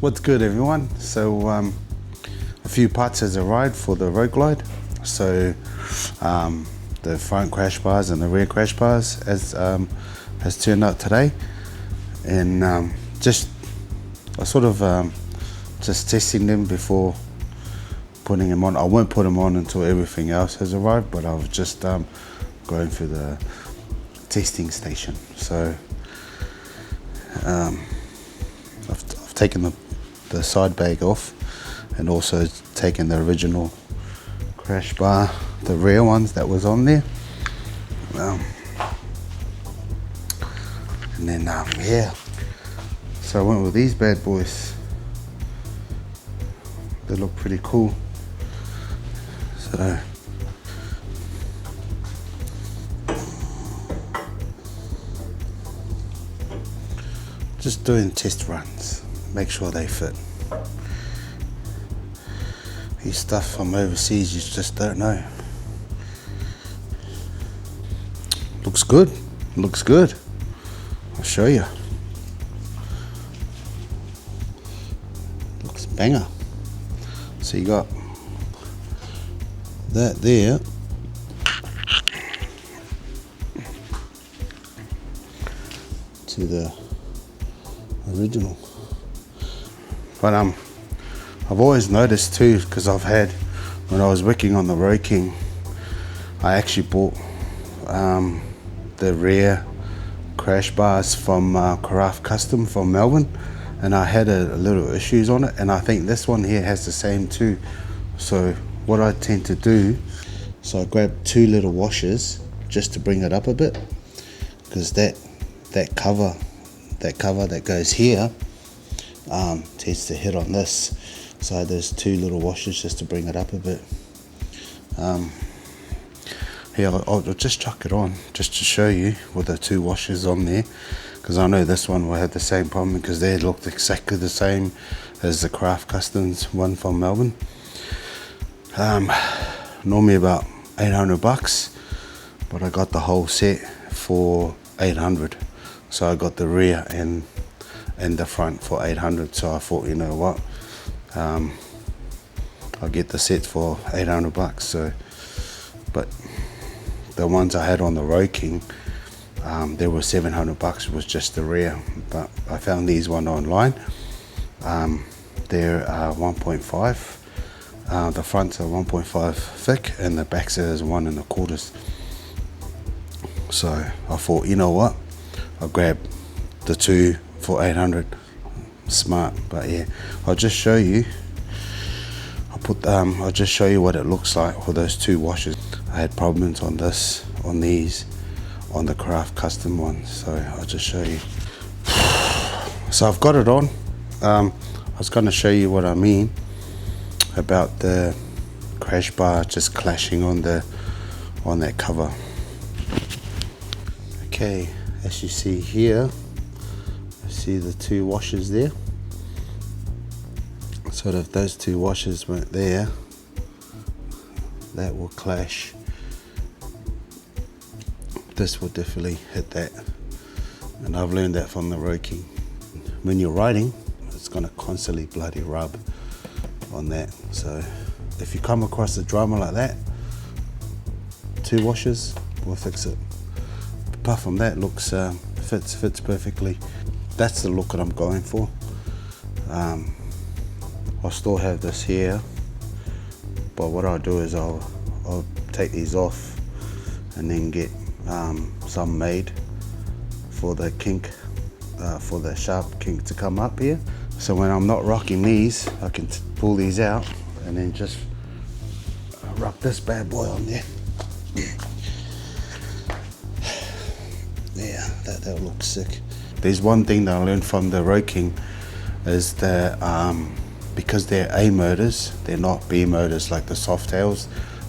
What's good, everyone? So a few parts has arrived for the road glide. So the front crash bars and the rear crash bars has turned out today, and I sort of just testing them before putting them on. I won't put them on until everything else has arrived, but I was just going through the testing station. So I've taken the side bag off, and also taken the original crash bar, the rear ones that was on there, and then yeah, so I went with these bad boys. They look pretty cool. So just doing test runs, make sure they fit. These stuff from overseas, you just don't know. Looks good, looks good. I'll show you. Looks banger. So you got that there. To the original. But I've always noticed too, because I've had, when I was working on the Road King, I actually bought the rear crash bars from Carafe Custom from Melbourne, and I had a little issues on it, and I think this one here has the same too. So what I tend to do, so I grab two little washers just to bring it up a bit, because that cover that goes here tends to hit on this. So there's two little washers just to bring it up a bit. Here, I'll just chuck it on just to show you with the two washers on there, because I know this one will have the same problem, because they looked exactly the same as the Carafe Customs one from Melbourne. Normally about 800 bucks, but I got the whole set for 800. So I got the rear and the front for 800. So I thought, you know what, I'll get the set for 800 bucks. So, but the ones I had on the Road King, they were 700 bucks, was just the rear. But I found these one online. They're 1.5. The fronts are 1.5 thick, and the backs is 1 1/4. So I thought, you know what, I'll grab the two for 800. Smart. But yeah, I'll just show you. I'll just show you what it looks like with those two washers. I had problems on these, on the Carafe Custom ones. So I'll just show you. So I've got it on. I was going to show you what I mean about the crash bar just clashing on that cover. Okay, as you see here, see the two washers there. So if those two washers weren't there, that will clash. This will definitely hit that, and I've learned that from the Road King. When you're riding, it's going to constantly bloody rub on that. So if you come across a drama like that, two washers will fix it. Apart from that, looks fits perfectly. That's the look that I'm going for. I'll still have this here, but what I'll do is I'll take these off and then get some made for the kink, for the sharp kink to come up here. So when I'm not rocking these, I can pull these out and then just rock this bad boy on there. Yeah, that looks sick. There's one thing that I learned from the Road King is that because they're A motors, they're not B motors like the Softails,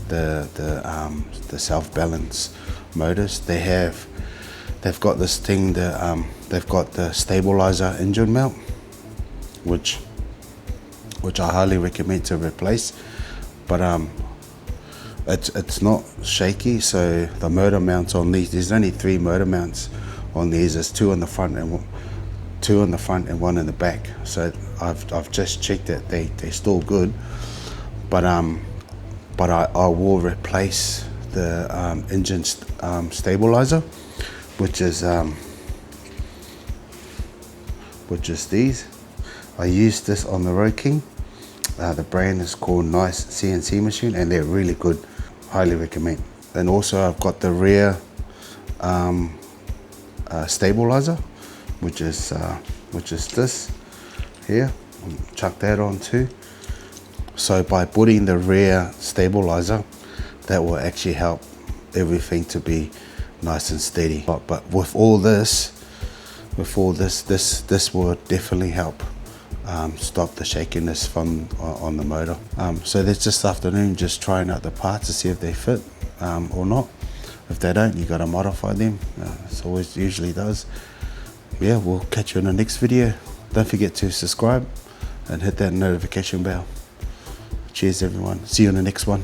the self-balance motors. They've got this thing that they've got the stabilizer engine mount. which I highly recommend to replace. But it's not shaky. So the motor mounts on these, there's only 3 motor mounts on these. There's 2 on the front and 1 in the back. So I've just checked that they're still good. But I will replace the engine stabilizer, which is these. I used this on the Road King. The brand is called Nice CNC Machine, and they're really good. Highly recommend. And also I've got the rear stabilizer, which is this here. Chuck that on too. So by putting the rear stabilizer, that will actually help everything to be nice and steady. But with all this, this will definitely help stop the shakiness from on the motor. So that's this afternoon, just trying out the parts to see if they fit or not. If they don't, you got to modify them. It always usually does. Yeah, we'll catch you in the next video. Don't forget to subscribe and hit that notification bell. Cheers everyone. See you in the next one.